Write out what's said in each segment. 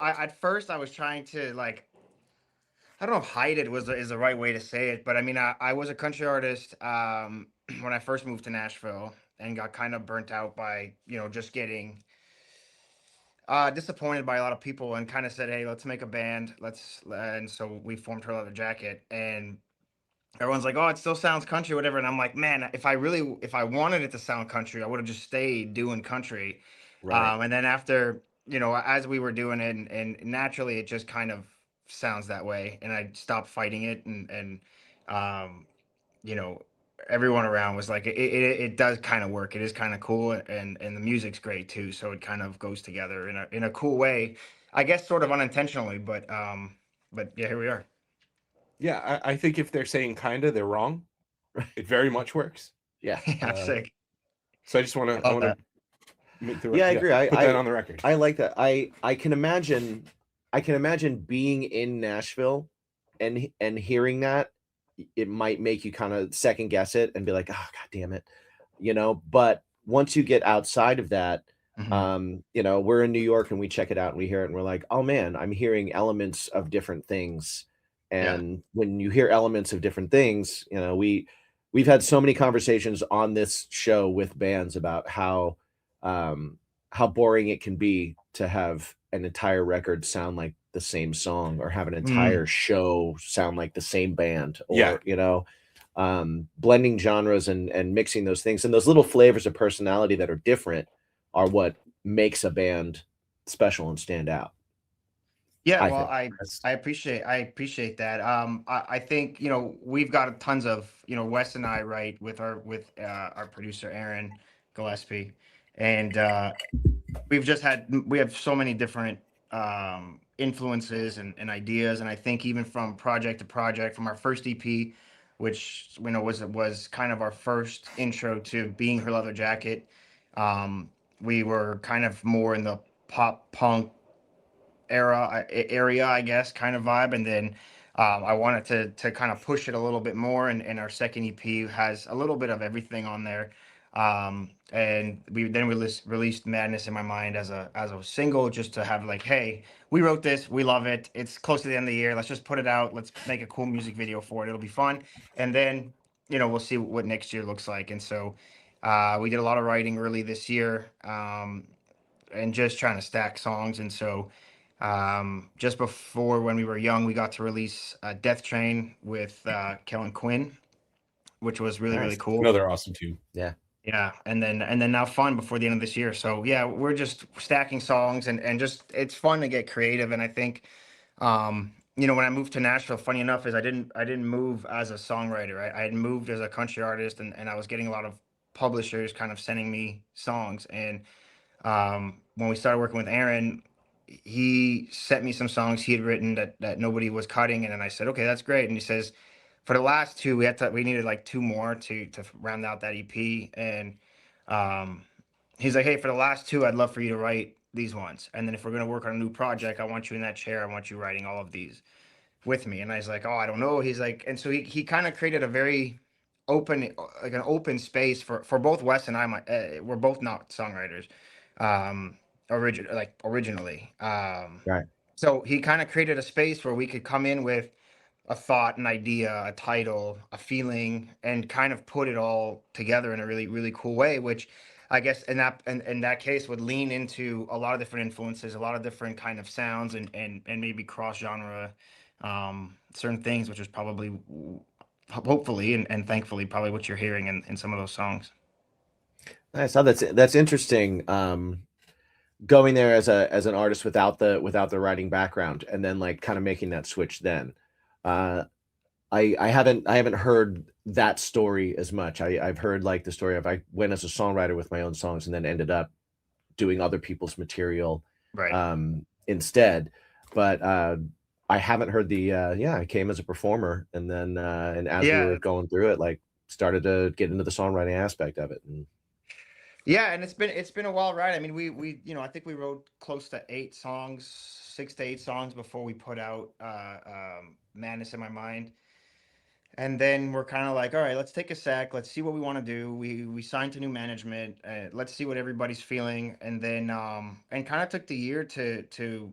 at first I was trying to like, I don't know if hide it was is the right way to say it, but I mean I was a country artist when I first moved to Nashville and got kind of burnt out by just getting disappointed by a lot of people and kind of said, hey, let's make a band, and so we formed Her Leather Jacket, and everyone's like, oh, it still sounds country, whatever. And I'm like, man, if I wanted it to sound country, I would have just stayed doing country. Right. And then after, as we were doing it, and naturally, it just kind of sounds that way. And I stopped fighting it, and um, you know, everyone around was like, it does kind of work. It is kind of cool, and the music's great too. So it kind of goes together in a cool way, I guess, sort of unintentionally, but yeah, here we are. Yeah, I think if they're saying kinda, they're wrong. It very much works. Yeah. Yeah, sick. So I just wanna I I love wanna that. make the Yeah, I agree. put that on the record. I like that. I can imagine being in Nashville and hearing that. It might make you kind of second guess it and be like, oh god damn it. But once you get outside of that, Hmm. we're in New York and we check it out and we hear it and we're like, oh man, I'm hearing elements of different things. Yeah. And when you hear elements of different things, we've had so many conversations on this show with bands about um how boring it can be to have an entire record sound like the same song or have an Mm. entire show sound like the same band, Yeah. or blending genres and mixing those things and those little flavors of personality that are different are what makes a band special and stand out, Yeah, I well, think. I appreciate that. I think we've got tons of Wes and I, right, with our producer Aaron Gillespie, and we have so many different influences and ideas, and I think even from project to project, from our first EP, which was kind of our first intro to being Her Leather Jacket, um, we were kind of more in the pop punk area, I guess, kind of vibe. And then I wanted to kind of push it a little bit more. And our second EP has a little bit of everything on there. And we released Madness in My Mind as a single, just to have like, hey, we wrote this, we love it. It's close to the end of the year. Let's just put it out. Let's make a cool music video for it. It'll be fun. And then we'll see what next year looks like. And so we did a lot of writing early this year. And just trying to stack songs. And so, just before, when we were young, we got to release Death Train with Kellin Quinn, which was really, really Nice. cool. Another awesome tune. Yeah. Yeah, and then now Fun before the end of this year. So yeah, we're just stacking songs, and just it's fun to get creative. And I think, when I moved to Nashville, funny enough, is I didn't move as a songwriter. I had moved as a country artist, and I was getting a lot of publishers kind of sending me songs. And when we started working with Aaron, he sent me some songs he had written that nobody was cutting, and then I said, okay, that's great. And he says, for the last two, we needed like two more to round out that EP, and um, he's like, hey, for the last two, I'd love for you to write these ones, and then if we're gonna work on a new project, I want you in that chair. I want you writing all of these with me. And I was like, oh, I don't know. He's like, and so he kind of created a very open, like an open space for both Wes and I. We're both not songwriters, originally. Right. So he kind of created a space where we could come in with a thought, an idea, a title, a feeling, and kind of put it all together in a really, really cool way, which I guess in that case would lean into a lot of different influences, a lot of different kind of sounds, and maybe cross genre certain things, which is probably, hopefully, and thankfully, probably what you're hearing in some of those songs. Nice. Oh, that's interesting. Going there as an artist without the writing background and then like kind of making that switch then. Uh I haven't heard that story as much. I've heard like the story of I went as a songwriter with my own songs and then ended up doing other people's material Right. instead. But I haven't heard the yeah, I came as a performer and then and as we were Yeah. going through it, like started to get into the songwriting aspect of it. And Yeah, and it's been a wild ride. I mean, we I think we wrote close to 8 songs, 6 to 8 songs before we put out Madness in My Mind. And then we're kind of like, all right, let's take a sec. Let's see what we want to do. We signed to new management. Let's see what everybody's feeling, and then and kind of took the year to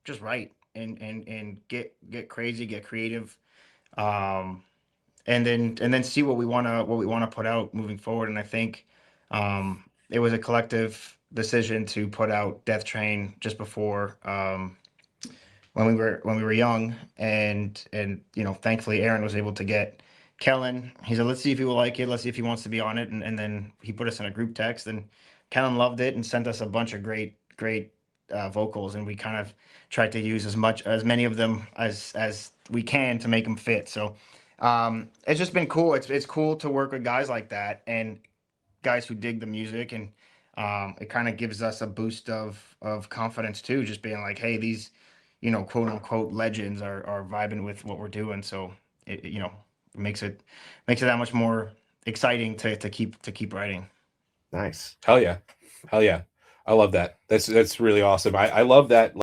just write and get crazy, get creative, um, and then see what we wanna put out moving forward. And I think it was a collective decision to put out Death Train just before when we were young, and thankfully Aaron was able to get Kellin. He said, let's see if he will like it, let's see if he wants to be on it, and then he put us in a group text, and Kellin loved it and sent us a bunch of great vocals, and we kind of tried to use as many of them as we can to make them fit. So it's just been cool. It's cool to work with guys like that and guys who dig the music, and it kind of gives us a boost of confidence too, just being like, hey, these quote unquote legends are vibing with what we're doing. So it makes it that much more exciting to keep writing. Nice. Hell yeah. I love that. That's really awesome. I love that.